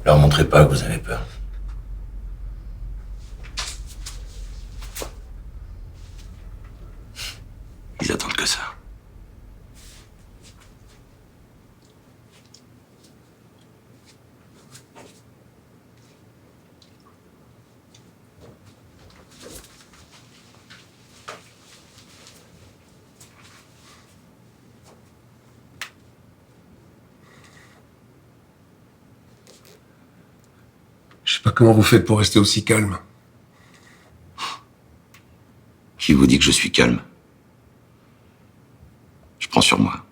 Leur montrez pas que vous avez peur. Ils attendent que ça. Je sais pas comment vous faites pour rester aussi calme. Qui vous dit que je suis calme? Je prends sur moi.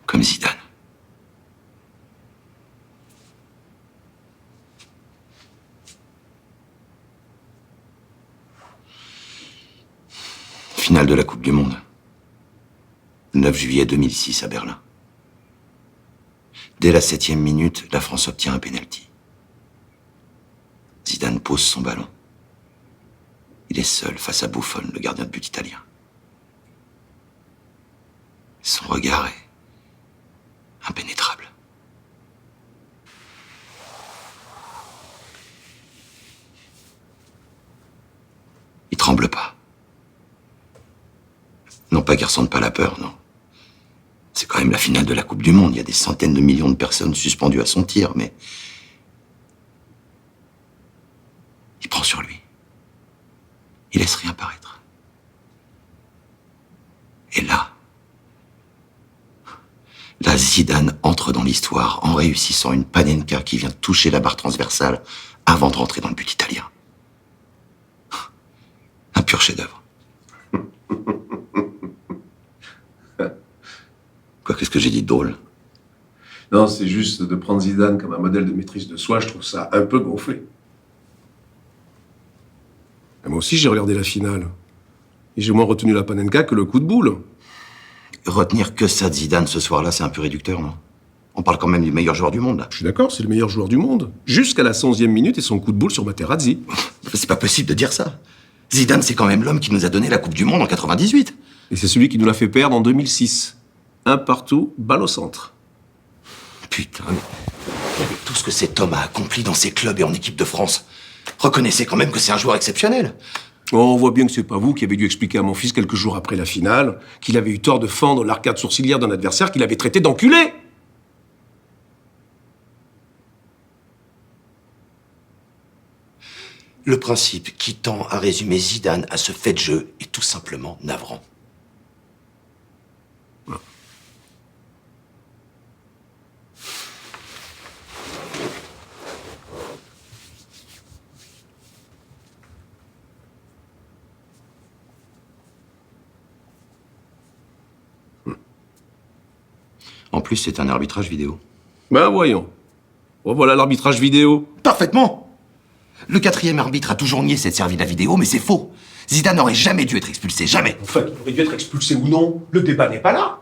Comme Zidane. Finale de la Coupe du Monde. 9 juillet 2006 à Berlin. Dès la 7e minute, la France obtient un pénalty. Zidane pose son ballon. Il est seul face à Buffon, le gardien de but italien. Son regard est impénétrable. Il tremble pas. Non pas qu'il ressente pas la peur, non. C'est quand même la finale de la Coupe du Monde. Il y a des centaines de millions de personnes suspendues à son tir, mais... il prend sur lui. Il laisse rien paraître. Et là, Zidane entre dans l'histoire en réussissant une panenka qui vient toucher la barre transversale avant de rentrer dans le but italien. Un pur chef-d'œuvre. Quoi, qu'est-ce que j'ai dit de drôle? Non, c'est juste de prendre Zidane comme un modèle de maîtrise de soi, je trouve ça un peu gonflé. Et moi aussi, j'ai regardé la finale. Et j'ai moins retenu la panenka que le coup de boule. Retenir que ça de Zidane ce soir-là, c'est un peu réducteur, non? On parle quand même du meilleur joueur du monde, là. Je suis d'accord, c'est le meilleur joueur du monde. Jusqu'à la 111e minute et son coup de boule sur Materazzi. C'est pas possible de dire ça. Zidane, c'est quand même l'homme qui nous a donné la Coupe du Monde en 98. Et c'est celui qui nous l'a fait perdre en 2006. Un partout, balle au centre. Putain, mais avec tout ce que cet homme a accompli dans ses clubs et en équipe de France, reconnaissez quand même que c'est un joueur exceptionnel. Oh, on voit bien que c'est pas vous qui avez dû expliquer à mon fils quelques jours après la finale qu'il avait eu tort de fendre l'arcade sourcilière d'un adversaire qu'il avait traité d'enculé. Le principe qui tend à résumer Zidane à ce fait de jeu est tout simplement navrant. En plus, c'est un arbitrage vidéo. Ben voyons. Revoilà l'arbitrage vidéo. Parfaitement. Le 4e arbitre a toujours nié s'être servi de la vidéo, mais c'est faux. Zidane n'aurait jamais dû être expulsé, jamais. Enfin, il aurait dû être expulsé ou non, le débat n'est pas là.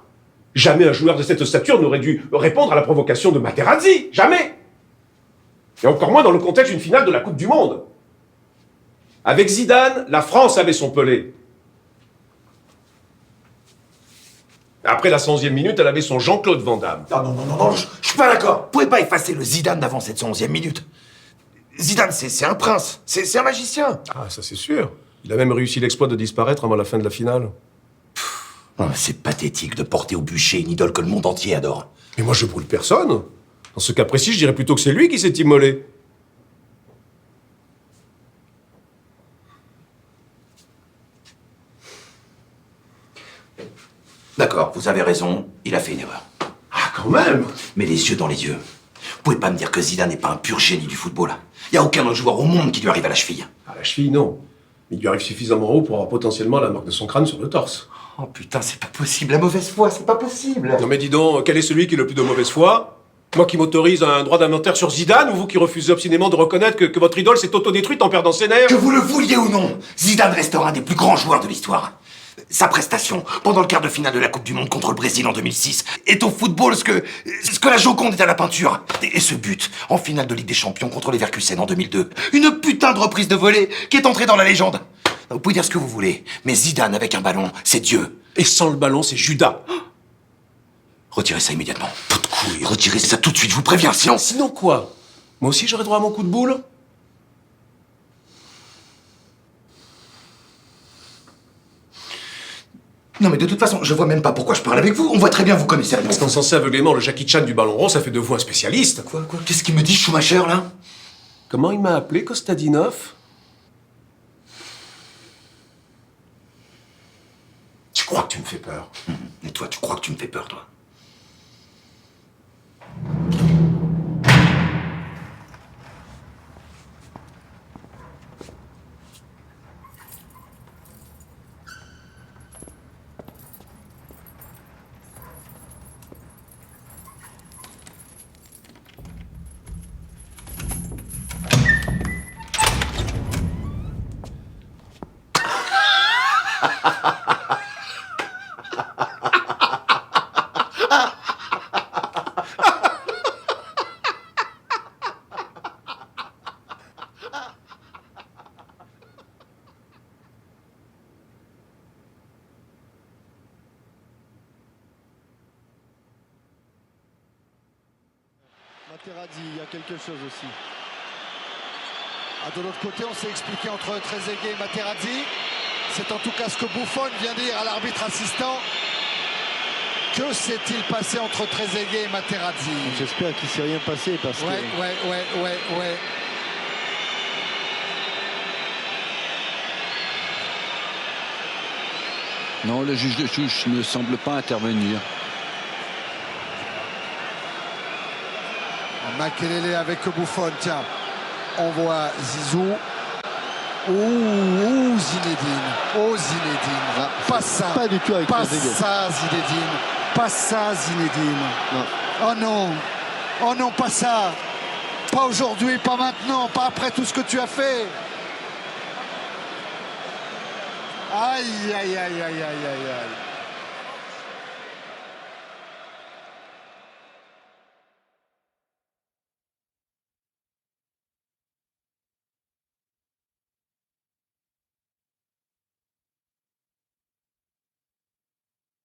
Jamais un joueur de cette stature n'aurait dû répondre à la provocation de Materazzi. Jamais. Et encore moins dans le contexte d'une finale de la Coupe du Monde. Avec Zidane, la France avait son Pelé. Après la 111e minute, elle avait son Jean-Claude Van Damme. Non, je suis pas d'accord. Vous pouvez pas effacer le Zidane d'avant cette 111e minute. Zidane, c'est un prince, c'est un magicien. Ah, ça c'est sûr. Il a même réussi l'exploit de disparaître avant la fin de la finale. Oh, c'est pathétique de porter au bûcher une idole que le monde entier adore. Mais moi, je brûle personne. Dans ce cas précis, je dirais plutôt que c'est lui qui s'est immolé. D'accord, vous avez raison, il a fait une erreur. Ah, quand même. Mais les yeux dans les yeux. Vous pouvez pas me dire que Zidane n'est pas un pur génie du football. Il y a aucun autre joueur au monde qui lui arrive à la cheville. À la cheville, non. Il lui arrive suffisamment haut pour avoir potentiellement la marque de son crâne sur le torse. Oh putain, c'est pas possible, la mauvaise foi, c'est pas possible. Non mais dis donc, quel est celui qui est le plus de mauvaise foi? Moi qui m'autorise un droit d'inventaire sur Zidane, ou vous qui refusez obstinément de reconnaître que votre idole s'est autodétruite en perdant ses nerfs? Que vous le vouliez ou non, Zidane restera un des plus grands joueurs de l'histoire. Sa prestation pendant le quart de finale de la Coupe du Monde contre le Brésil en 2006 est au football ce que la Joconde est à la peinture. Et ce but en finale de Ligue des Champions contre les Leverkusen en 2002, une putain de reprise de volée qui est entrée dans la légende. Vous pouvez dire ce que vous voulez, mais Zidane avec un ballon, c'est Dieu. Et sans le ballon, c'est Judas. Retirez ça immédiatement. Pot de couille. Retirez ça tout de suite, je vous préviens, sinon... Sinon quoi? Moi aussi j'aurais droit à mon coup de boule? Non mais de toute façon, je vois même pas pourquoi je parle avec vous. On voit très bien vous connaissez rien. Parce qu'en censé aveuglément le Jackie Chan du ballon rond, ça fait de vous un spécialiste. Quoi? Qu'est-ce qu'il me dit, Schumacher, là? Comment il m'a appelé, Kostadinov? Tu crois que tu me fais peur? Et toi, tu crois que tu me fais peur, toi? Materazzi, il y a quelque chose aussi. De l'autre côté, on s'est expliqué entre Trezeguet et Materazzi. C'est en tout cas ce que Buffon vient dire à l'arbitre assistant. Que s'est-il passé entre Trezeguet et Materazzi? J'espère qu'il ne s'est rien passé parce que... Ouais. Non, le juge de touche ne semble pas intervenir. Makelele avec Buffon, tiens. On voit Zizou. Ouh, Zinedine. Oh, Zinedine. Ah, pas ça. Pas du tout avec Pas Trezeguet. ça, Zinedine. Pas ça, Zinedine. Non. Oh non. Oh non, pas ça. Pas aujourd'hui, pas maintenant, pas après tout ce que tu as fait. Aïe, aïe, aïe, aïe, aïe, aïe, aïe.